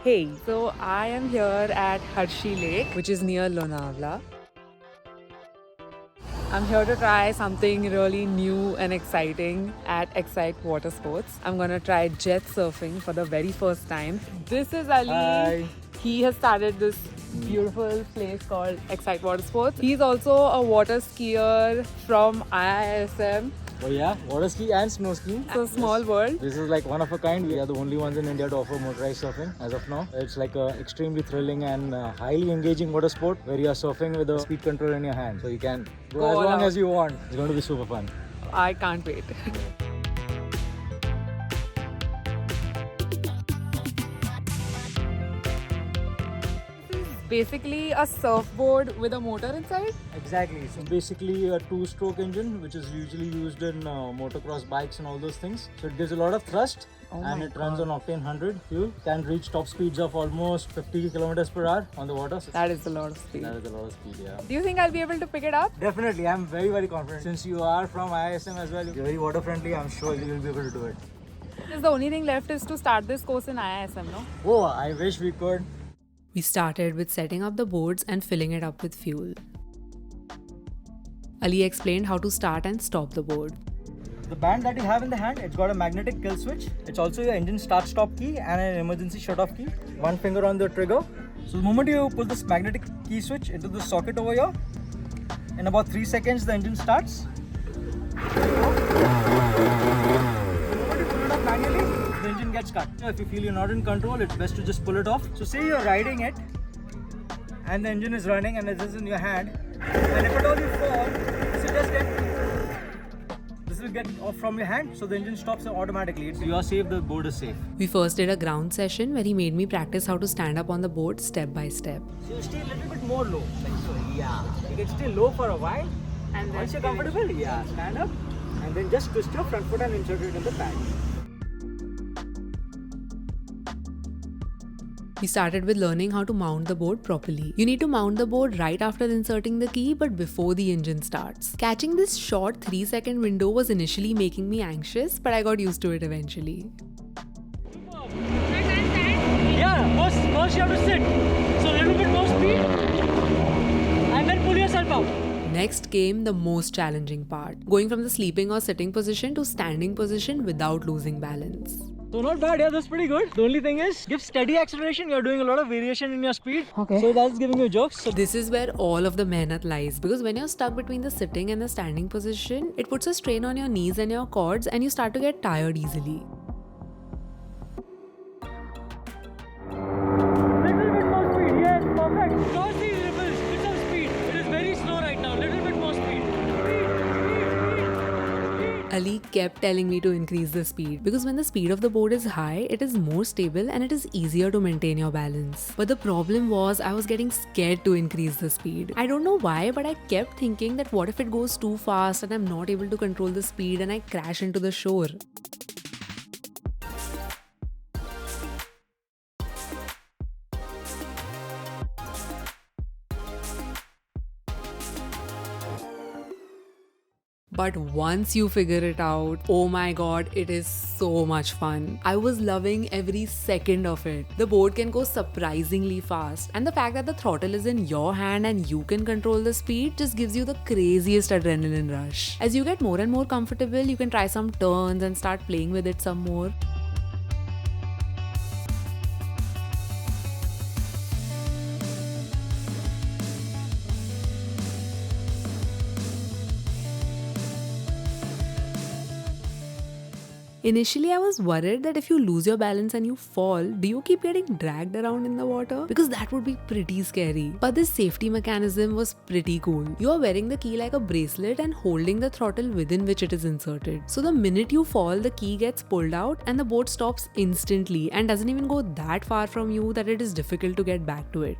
Hey, so I am here at Hadshi Lake, which is near Lonavala. I'm here to try something really new and exciting at Xcite Watersports. I'm gonna try jet surfing for the very first time. This is Ali. Hi. He has started this beautiful place called Xcite Watersports. He's also a water skier from IISM. Oh yeah, water ski and snow skiing. It's a small world. This is like one of a kind. We are the only ones in India to offer motorized surfing as of now. It's like a extremely thrilling and highly engaging water sport where you are surfing with a speed control in your hand. So you can go as long as you want. It's going to be super fun. I can't wait. Basically a surfboard with a motor inside. Exactly. So basically a two-stroke engine which is usually used in motocross bikes and all those things. So it gives a lot of thrust and it runs on octane 100 fuel. Can reach top speeds of almost 50 kilometers per hour on the water. That is a lot of speed. That is a lot of speed, yeah. Do you think I'll be able to pick it up? Definitely. I'm very, very confident. Since you are from IISM as well, you're very water friendly. I'm sure you will be able to do it. The only thing left is to start this course in IISM, no? Oh, I wish we could. We started with setting up the boards and filling it up with fuel. Ali explained how to start and stop the board. The band that you have in the hand, it's got a magnetic kill switch. It's also your engine start-stop key and an emergency shut-off key. One finger on the trigger. So the moment you pull this magnetic key switch into the socket over here, in about 3 seconds the engine starts. Manually, the engine gets cut. If you feel you're not in control, it's best to just pull it off. So say you're riding it and the engine is running and this is in your hand, and if at all you fall, this will get off from your hand, so the engine stops automatically. So you are safe, the board is safe. We first did a ground session where he made me practice how to stand up on the board step by step. So you stay a little bit more low, like so, yeah. You can stay low for a while, and once you're comfortable, yeah, stand up and then just twist your front foot and insert it in the pad. We started with learning how to mount the board properly. You need to mount the board right after inserting the key but before the engine starts. Catching this short 3-second window was initially making me anxious, but I got used to it eventually. Yeah, first you have to sit. So a little bit more speed and then pull yourself out. Next came the most challenging part, going from the sleeping or sitting position to standing position without losing balance. So not bad, yeah, that's pretty good. The only thing is, give steady acceleration. You're doing a lot of variation in your speed. Okay. So that's giving you jokes. So this is where all of the mehnat lies, because when you're stuck between the sitting and the standing position, it puts a strain on your knees and your quads and you start to get tired easily. little bit more speed, yes, perfect. Cross these ripples with some speed. It is very slow right now. Little bit more speed. Ali kept telling me to increase the speed because when the speed of the board is high, it is more stable and it is easier to maintain your balance. But the problem was I was getting scared to increase the speed. I don't know why, but I kept thinking that what if it goes too fast and I'm not able to control the speed and I crash into the shore. But once you figure it out, oh my god, it is so much fun. I was loving every second of it. The board can go surprisingly fast, and the fact that the throttle is in your hand and you can control the speed just gives you the craziest adrenaline rush. As you get more and more comfortable, you can try some turns and start playing with it some more. Initially, I was worried that if you lose your balance and you fall, do you keep getting dragged around in the water? Because that would be pretty scary. But this safety mechanism was pretty cool. You are wearing the key like a bracelet and holding the throttle within which it is inserted. So the minute you fall, the key gets pulled out and the boat stops instantly and doesn't even go that far from you that it is difficult to get back to it.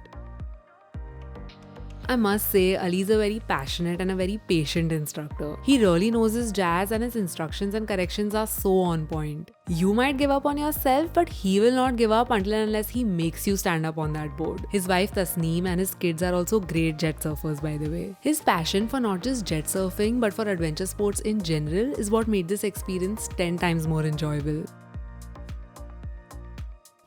I must say, Ali is a very passionate and a very patient instructor. He really knows his jazz and his instructions and corrections are so on point. You might give up on yourself, but he will not give up until and unless he makes you stand up on that board. His wife Tasneem and his kids are also great jet surfers, by the way. His passion for not just jet surfing but for adventure sports in general is what made this experience 10 times more enjoyable.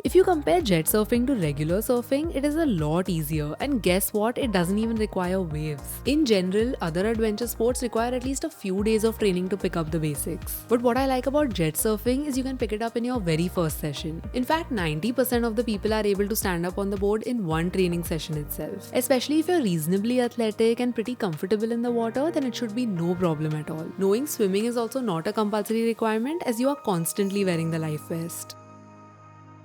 If you compare jet surfing to regular surfing, it is a lot easier, and guess what? It doesn't even require waves. In general, other adventure sports require at least a few days of training to pick up the basics. But what I like about jet surfing is you can pick it up in your very first session. In fact, 90% of the people are able to stand up on the board in one training session itself. Especially if you're reasonably athletic and pretty comfortable in the water, then it should be no problem at all. Knowing swimming is also not a compulsory requirement as you are constantly wearing the life vest.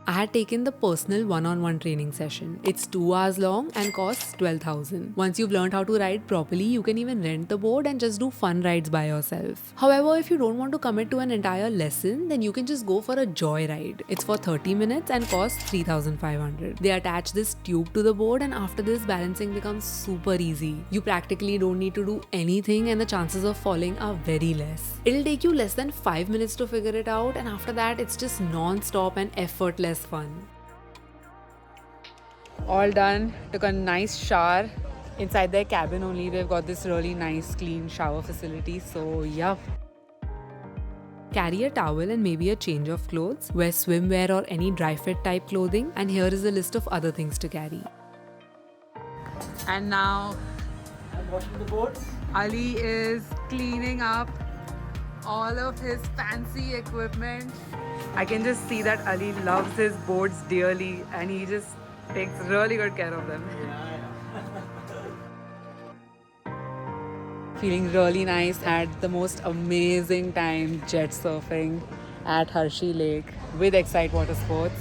I had taken the personal one-on-one training session. It's 2 hours long and costs 12,000. Once you've learned how to ride properly, you can even rent the board and just do fun rides by yourself. However, if you don't want to commit to an entire lesson, then you can just go for a joy ride. It's for 30 minutes and costs 3,500. They attach this tube to the board, and after this, balancing becomes super easy. You practically don't need to do anything and the chances of falling are very less. It'll take you less than 5 minutes to figure it out, and after that, it's just non-stop and effortless fun. All done. Took a nice shower. Inside their cabin only, they've got this really nice clean shower facility. So yeah. Carry a towel and maybe a change of clothes. Wear swimwear or any dry fit type clothing. And here is a list of other things to carry. And now I'm washing the board. Ali is cleaning up all of his fancy equipment. I can just see that Ali loves his boards dearly and he just takes really good care of them. Feeling really nice. Had the most amazing time jet surfing at Hadshi Lake with Xcite Watersports.